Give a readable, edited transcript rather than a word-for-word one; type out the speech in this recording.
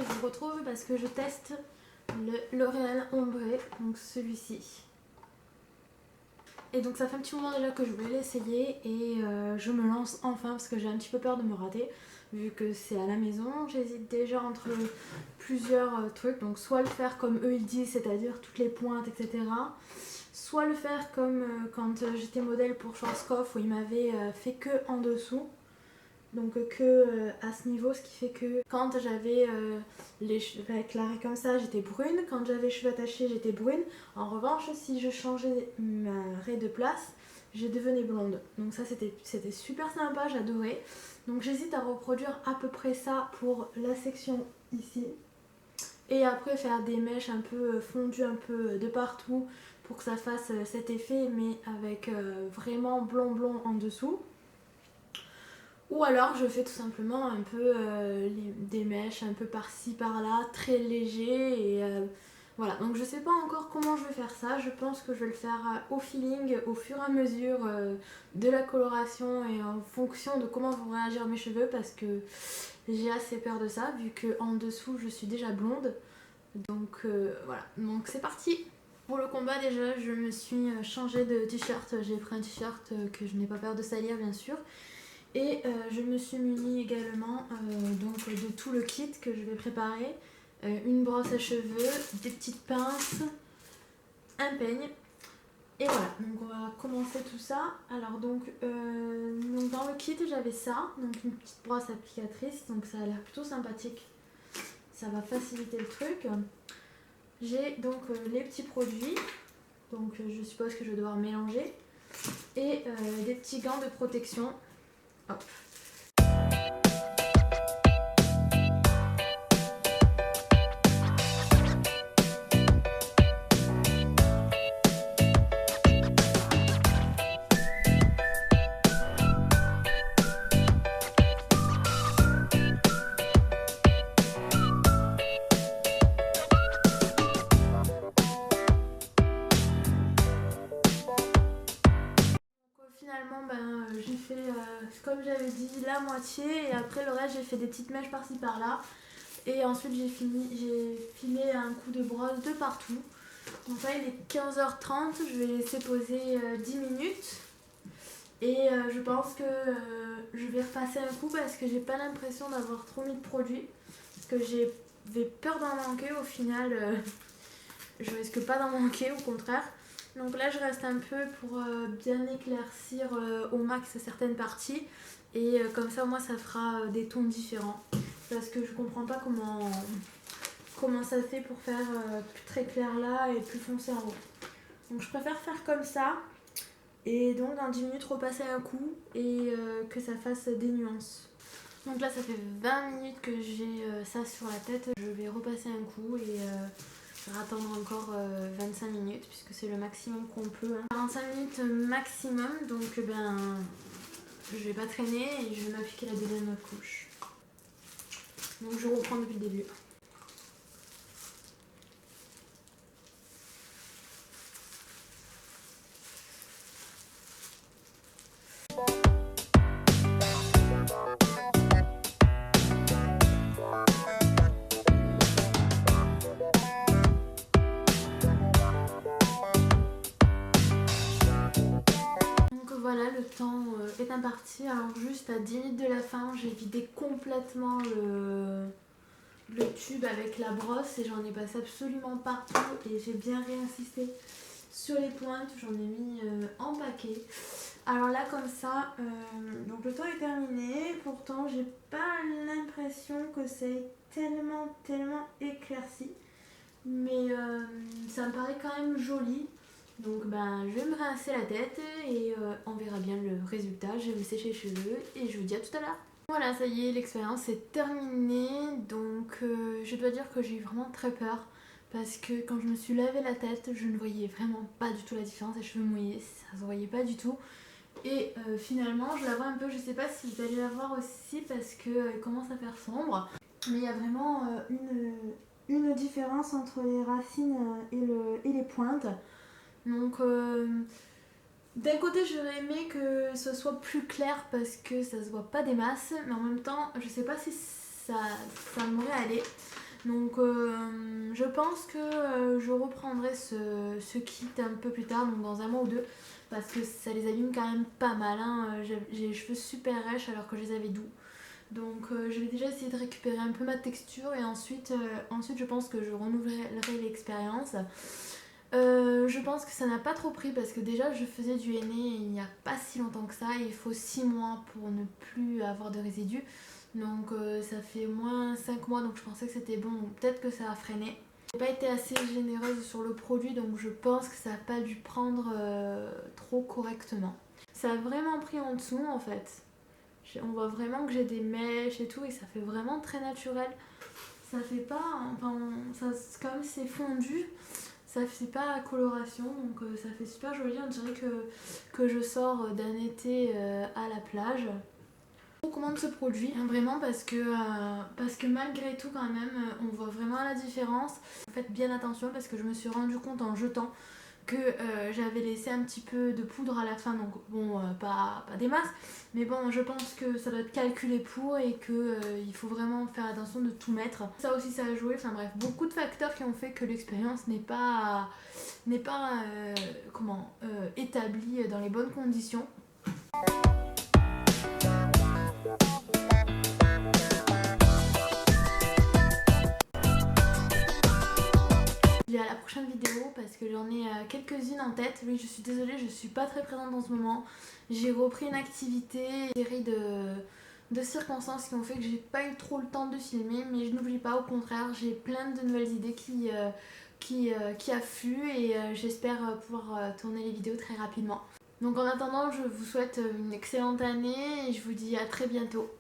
je vous retrouve parce que je teste le L'Oréal Ombré, donc celui-ci. Et donc ça fait un petit moment déjà que je voulais l'essayer et je me lance enfin parce que j'ai un petit peu peur de me rater vu que c'est à la maison. J'hésite déjà entre plusieurs trucs, donc soit le faire comme eux ils disent, c'est-à-dire toutes les pointes, etc. Soit le faire comme quand j'étais modèle pour Schwarzkopf où ils m'avaient fait que en dessous. Donc que à ce niveau, ce qui fait que quand j'avais les cheveux éclairés comme ça, j'étais brune. Quand j'avais les cheveux attachés, j'étais brune. En revanche, si je changeais ma raie de place, je devenais blonde. Donc ça, c'était super sympa, j'adorais. Donc j'hésite à reproduire à peu près ça pour la section ici. Et après faire des mèches un peu fondues un peu de partout pour que ça fasse cet effet, mais avec vraiment blond en dessous. Ou alors je fais tout simplement un peu des mèches un peu par-ci par-là, très léger et voilà. Donc je sais pas encore comment je vais faire ça, je pense que je vais le faire au feeling, au fur et à mesure de la coloration et en fonction de comment vont réagir mes cheveux parce que j'ai assez peur de ça vu qu'en dessous je suis déjà blonde. Donc voilà, donc c'est parti. Pour le combat déjà je me suis changée de t-shirt, j'ai pris un t-shirt que je n'ai pas peur de salir bien sûr. Et je me suis munie également donc de tout le kit que je vais préparer. Une brosse à cheveux, des petites pinces, un peigne. Et voilà, donc on va commencer tout ça. Alors donc dans le kit j'avais ça, donc une petite brosse applicatrice, donc ça a l'air plutôt sympathique. Ça va faciliter le truc. J'ai donc les petits produits, donc je suppose que je vais devoir mélanger. Et des petits gants de protection. Hop. Finalement j'ai fait comme j'avais dit la moitié et après le reste j'ai fait des petites mèches par-ci par-là et ensuite j'ai filé un coup de brosse de partout. Donc là il est 15h30, je vais laisser poser 10 minutes et je pense que je vais repasser un coup parce que j'ai pas l'impression d'avoir trop mis de produit parce que j'avais peur d'en manquer. Au final je risque pas d'en manquer, au contraire. Donc là je reste un peu pour bien éclaircir au max certaines parties et comme ça moi ça fera des tons différents parce que je comprends pas comment ça fait pour faire plus très clair là et plus foncé en haut. Donc je préfère faire comme ça et donc dans 10 minutes repasser un coup et que ça fasse des nuances. Donc là ça fait 20 minutes que j'ai ça sur la tête, je vais repasser un coup et attendre encore 25 minutes puisque c'est le maximum qu'on peut. 45 minutes maximum, donc je vais pas traîner et je vais m'appliquer la deuxième couche. Donc je reprends depuis le début. Voilà, le temps est imparti. Alors juste à 10 minutes de la fin, j'ai vidé complètement le tube avec la brosse et j'en ai passé absolument partout et j'ai bien réinsisté sur les pointes, j'en ai mis en paquet. Alors là comme ça, donc le temps est terminé, pourtant j'ai pas l'impression que c'est tellement éclairci, mais ça me paraît quand même joli. Donc je vais me rincer la tête et on verra bien le résultat. Je vais me sécher les cheveux et je vous dis à tout à l'heure. Voilà, ça y est, l'expérience est terminée. Donc je dois dire que j'ai eu vraiment très peur parce que quand je me suis lavé la tête, je ne voyais vraiment pas du tout la différence. Les cheveux mouillés, ça se voyait pas du tout. Et finalement, je la vois un peu, je sais pas si vous allez la voir aussi parce qu'elle commence à faire sombre. Mais il y a vraiment une différence entre les racines et les pointes. Donc d'un côté j'aurais aimé que ce soit plus clair parce que ça se voit pas des masses, mais en même temps je sais pas si ça m'aurait allé. Donc je pense que je reprendrai ce kit un peu plus tard, donc dans un mois ou deux, parce que ça les abîme quand même pas mal, hein. J'ai les cheveux super rêches alors que je les avais doux. Donc je vais déjà essayer de récupérer un peu ma texture et ensuite je pense que je renouvellerai l'expérience. Je pense que ça n'a pas trop pris parce que déjà je faisais du henné il n'y a pas si longtemps que ça. Il faut 6 mois pour ne plus avoir de résidus. Donc ça fait au moins 5 mois, donc je pensais que c'était bon. Donc peut-être que ça a freiné. J'ai pas été assez généreuse sur le produit, donc je pense que ça n'a pas dû prendre trop correctement. Ça a vraiment pris en dessous en fait. On voit vraiment que j'ai des mèches et tout et ça fait vraiment très naturel. Ça fait pas, enfin, comme c'est fondu, ça fait pas coloration, donc ça fait super joli. On dirait que je sors d'un été à la plage. Je recommande ce produit, hein, vraiment parce que malgré tout quand même, on voit vraiment la différence. Faites bien attention parce que je me suis rendu compte en jetant que j'avais laissé un petit peu de poudre à la fin, donc bon, pas des masses, mais bon, je pense que ça doit être calculé pour et que il faut vraiment faire attention de tout mettre. Ça aussi, ça a joué, enfin bref, beaucoup de facteurs qui ont fait que l'expérience n'est pas établie dans les bonnes conditions. Je dis à la prochaine vidéo parce que j'en ai quelques-unes en tête. Oui, je suis désolée, je suis pas très présente en ce moment. J'ai repris une activité, une série de circonstances qui ont fait que j'ai pas eu trop le temps de filmer, mais je n'oublie pas, au contraire, j'ai plein de nouvelles idées qui affluent et j'espère pouvoir tourner les vidéos très rapidement. Donc en attendant, je vous souhaite une excellente année et je vous dis à très bientôt.